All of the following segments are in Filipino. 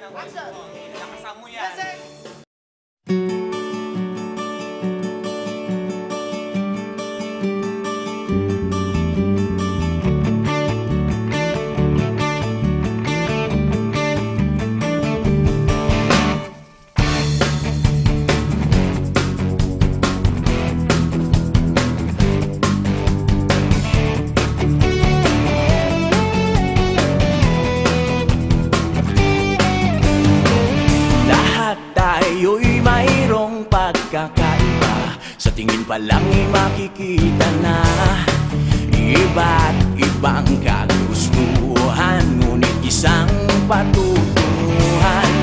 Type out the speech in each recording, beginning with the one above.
ng gusto. Lakasan mo yan. Lahat tayo'y mayroong pagkakaiba. Sa tingin pa lang ay makikita na iba't ibang kagustuhan, ngunit isang patutunguhan.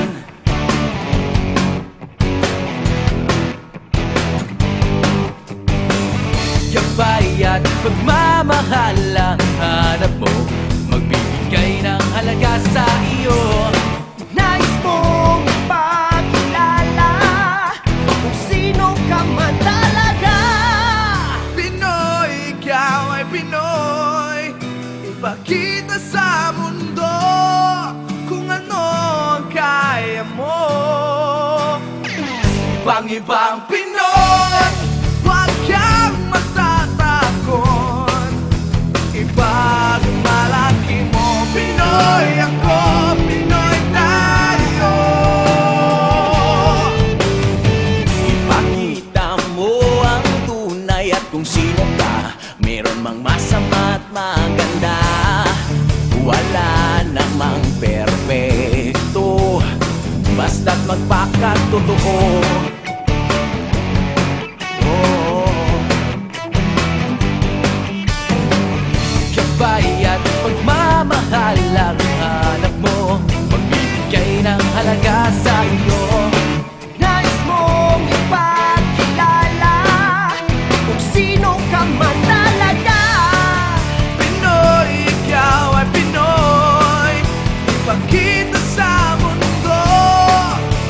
Gabay at pagmamahal ang hanap mo, magbibigay ng halaga sa iyo. Nais mong ipakilala kung sino ka man talaga. Pinoy, ikaw ay Pinoy. Ipakita sa mundo kung ano ang kaya mo. Ibang-ibang Pinoy, huwag kang matatakot. Ipagmalaki mo, Pinoy ako, Pinoy tayo. Ipakita mo ang tunay at kung sino ka, meron mang masama at maganda. Wala namang perpekto, basta't magpakatotoo. Gabay at pagmamahal ang hanap mo, magbibigay ng halaga sa iyo. Nais mong ipakilala kung sino ka man talaga. Pinoy, ikaw ay Pinoy. Ipakita sa mundo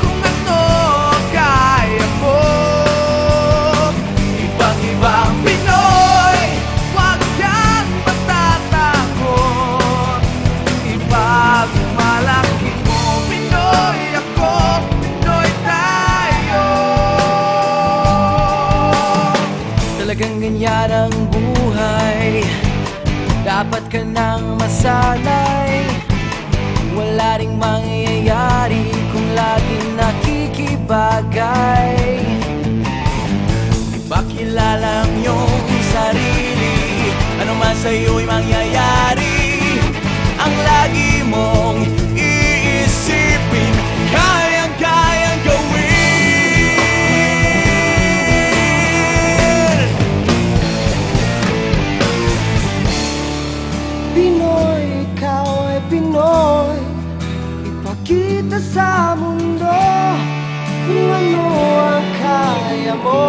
kung ano kaya mo. Ibang-ibang Pinoy, huwag kang matatakot. Ipagmalaki mo, Pinoy ako, Pinoy tayo. Talagang ganyan ang buhay, dapat ka nang masanay. Wala ring mangyayari kung laging nakikibagay. Ipakilala ang iyong sarili, ano man sa'yo'y mangyayari. Ang lagi mong iisipin, kayang-kayang gawin. Pinoy, ikaw ay Pinoy. Ipakita sa mundo kung ano ang kaya mo.